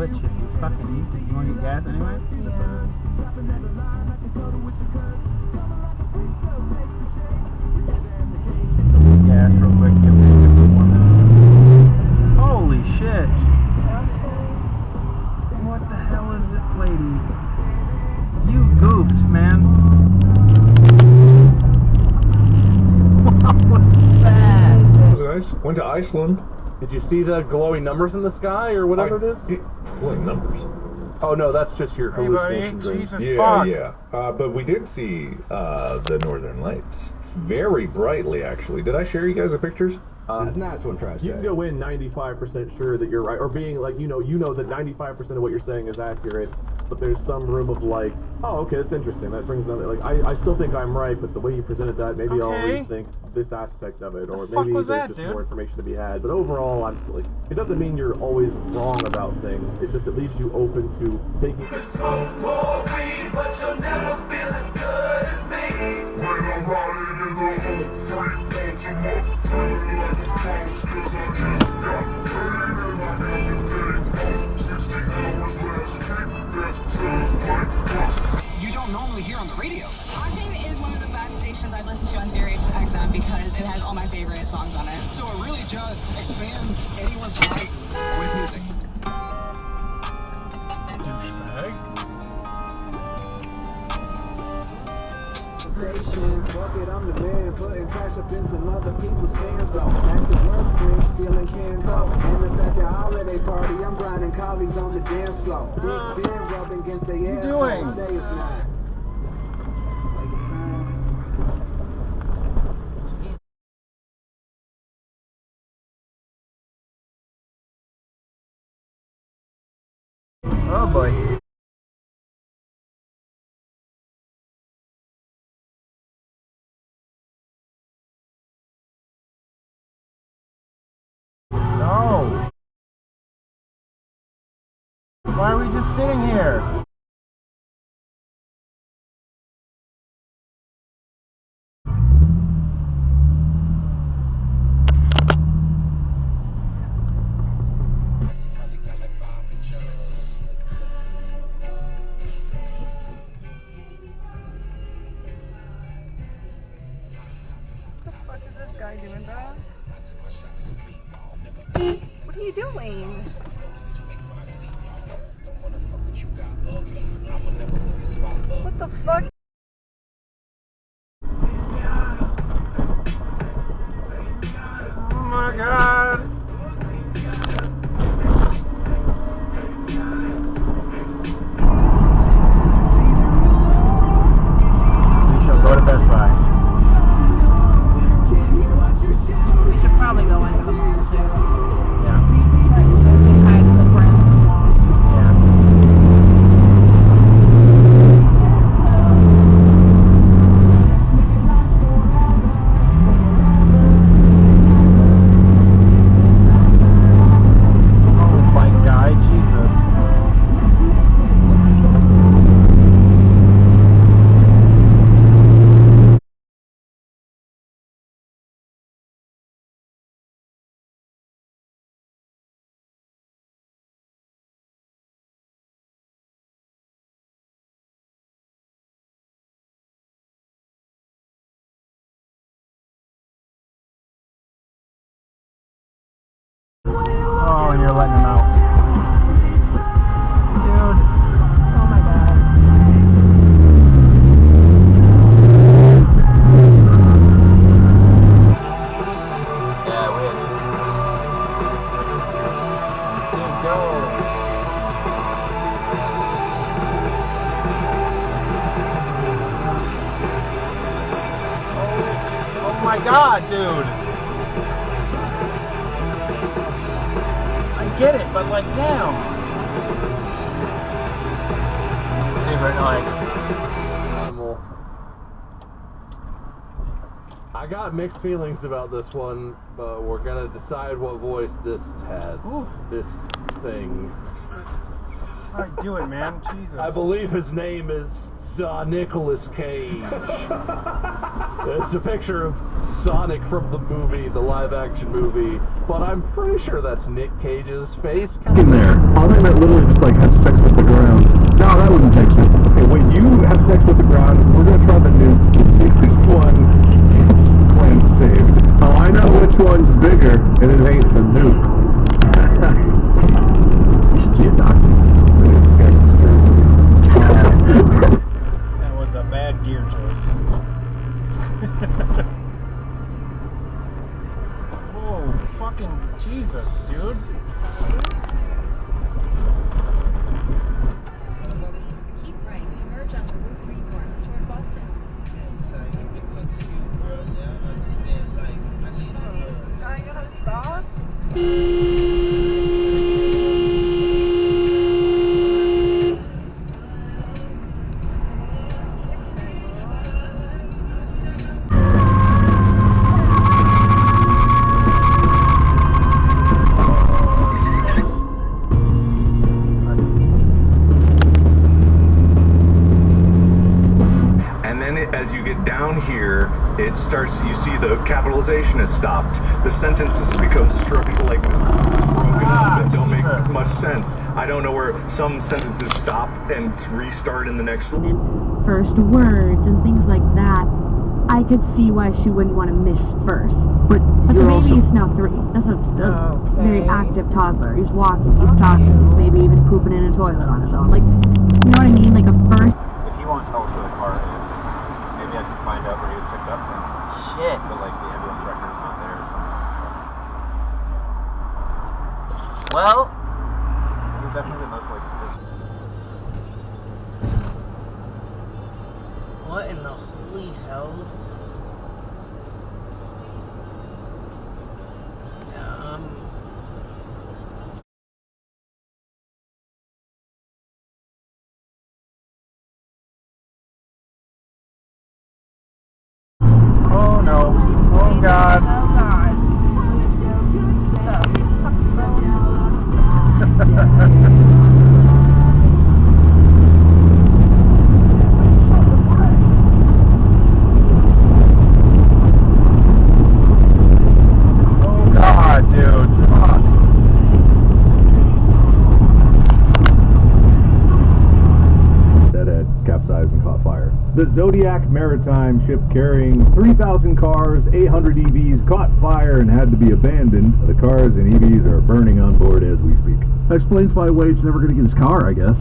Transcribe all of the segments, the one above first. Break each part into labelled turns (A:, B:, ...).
A: switch if you fucking need to. You want to get gas anyway?
B: Yeah.
A: Gas real quick. Give me a good 1 minute. Holy shit! What the hell is this lady? You goofs, man. What was that?
C: Nice. Went to Iceland.
D: Did you see the glowing numbers in the sky or whatever it is?
C: Glowing numbers.
D: Oh no, that's just your hallucination dreams.
C: Yeah. But we did see the Northern Lights very brightly, actually. Did I share you guys the pictures?
E: That's what I'm trying to say.
D: You can go in 95% sure that you're right, or being like, you know that 95% of what you're saying is accurate, but there's some room of like, oh, okay, that's interesting. That brings another, like, I still think I'm right, but the way you presented that, maybe I'll rethink this aspect of it, or maybe there's just more information to be had. But overall, I'm still like, it doesn't mean you're always wrong about things. It just, it leaves you open to taking.
F: You smoke more weed, but you'll never feel as good as me. When I'm riding in the old free Baltimore, like a cross, 'cause I just got paid and I everything off. 60 hours last week, that's 7.5.
G: You don't normally hear on the radio.
H: Octane is one of the best stations I've listened to on Sirius XM because it has all my favorite songs on it.
G: So it really just expands anyone's horizons with music.
D: Douchebag.
E: Fuck it, I'm the man, putting trash up in some other people's fans though. Back to work, friends, feeling canned coke. And the back at holiday party, I'm grinding colleagues on the dance floor. Big Ben rubbing against their ass. What are you doing? Say it's not.
A: Oh boy. No. Why are we just sitting here?
B: What is this guy doing, bro? What are you doing? What the fuck?
A: Oh my god. We shall go to Best Buy.
B: We should probably go into the mall too.
A: Yeah.
B: Hide the friends in the mall.
A: Oh my god, Jesus. Oh, you're letting him out. Dude.
B: Oh my god.
A: Yeah, we had. Dude, go. Oh my god, dude. I get it, but like, damn. See if we're like.
D: I got mixed feelings about this one, but we're gonna decide what voice this has. Oof. This thing.
A: How you doing, man? Jesus.
C: I believe his name is Nicolas Cage. It's a picture of Sonic from the movie, the live-action movie, but I'm pretty sure that's Nick Cage's face.
I: In there. I think that literally just like has sex with the ground. No, that wouldn't take sense. Okay, when you have sex with the ground, we're gonna try the nuke. This one claim saved. Oh, I know which one's bigger, and it ain't the nuke. You should see a doctor.
A: That was a bad gear choice. Whoa, fucking Jesus, dude.
J: Keep right to merge onto Route 3 North toward Boston.
B: Are you gonna stop?
C: As you get down here, it starts, you see the capitalization is stopped. The sentences become like broken up and don't make much sense. I don't know where some sentences stop and restart in the next one.
K: First words and things like that. I could see why she wouldn't want to miss first. But the baby is now 3. That's a very active toddler. He's walking, he's talking, maybe even pooping in a toilet on his own. Like, you know what I mean? Like a first.
A: If he won't tell us where the car is, maybe I can find out where he was picked up from. Shit. But like the ambulance record is not there or something. Well, this is definitely the most like this.
G: What in the holy hell?
A: Oh no. Oh god.
B: Oh god.
A: Oh god, dude. Fuck.
I: Deadhead capsized and caught fire. The Zodiac maritime ship carrying 3,000 cars, 800 EVs caught fire and had to be abandoned. The cars and EVs are burning on board as we speak. That explains why Wade's never going to get his car, I guess.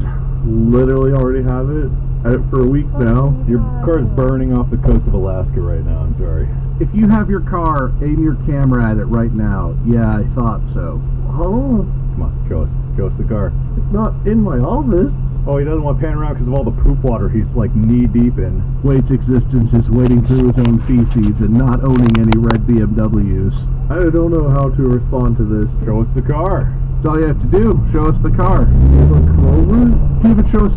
I: Literally already have it. Had it for a week now. Your car's burning off the coast of Alaska right now, I'm sorry. If you have your car, aim your camera at it right now. Yeah, I thought so. Oh. Come on, show us. Show us the car. It's not in my office. Oh, he doesn't want to pan around because of all the poop water he's like knee deep in. Wade's existence is wading through his own feces and not owning any red BMWs. I don't know how to respond to this. Show us the car. That's all you have to do. Show us the car. Look over. Give it, show us.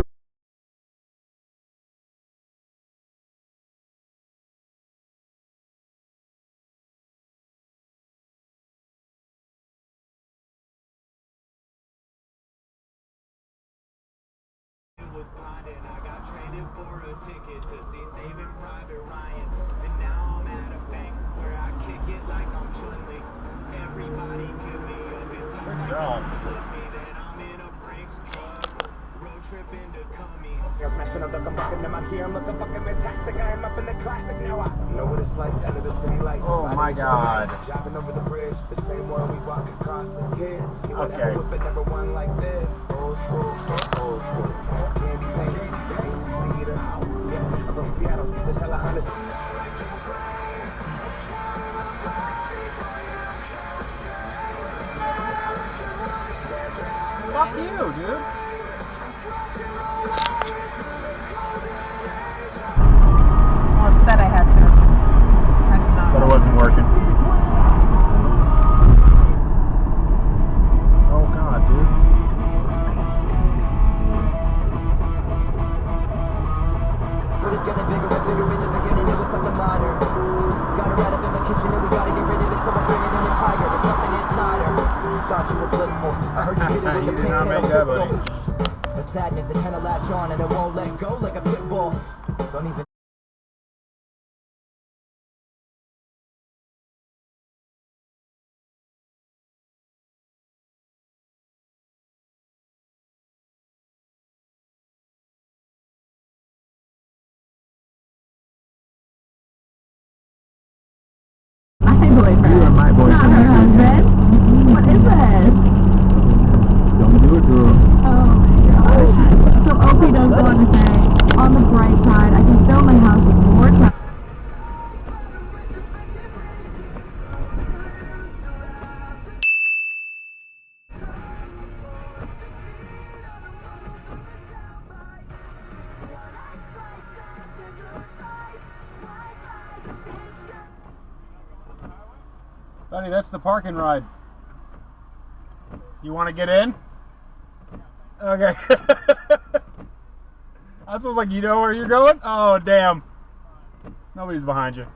E: Was blinded, I got traded for a ticket to see Saving Private Ryan. And now I'm at a bank where I kick it like I'm Chun-Li. Everybody give me up. It seems like touch me, then I'm in a Brinks truck. Road trip into Cummies. I'm smashing up, I'm bucking in my gear. I'm looking fucking fantastic. I am up in the classic now. I know what it's like under the city lights.
A: Oh my god.
E: Driving over the bridge, the same one we walk across as kids. You would
A: Okay.
E: never whip it, never one like this. Old school, old school. Candy paint, two-seater. Yeah, I'm from Seattle. This hella Honda.
A: Fuck you, dude.
B: Well, it said I had to. I did not.
A: But it wasn't working. Oh god, dude.
E: But it's getting bigger and bigger. In the beginning, it was something minor. Got her out of in the kitchen and we gotta get rid of it, so we're bringing in the tiger. There's nothing inside her. Thought you were blissful. I heard you hit it with
A: You
E: the
A: did not make that, buddy.
E: Let's
L: much sadness, they try to latch on and it won't let go like a pit bull. Don't even.
I: You are my boyfriend.
K: Not her husband. What is this?
I: Don't do it, girl.
K: Oh my gosh. So Opie does go on to say, on the bright side, I can fill my house with more trash.
M: Buddy, that's the parking ride. You want to get in? Okay. That sounds like you know where you're going? Oh, damn. Nobody's behind you.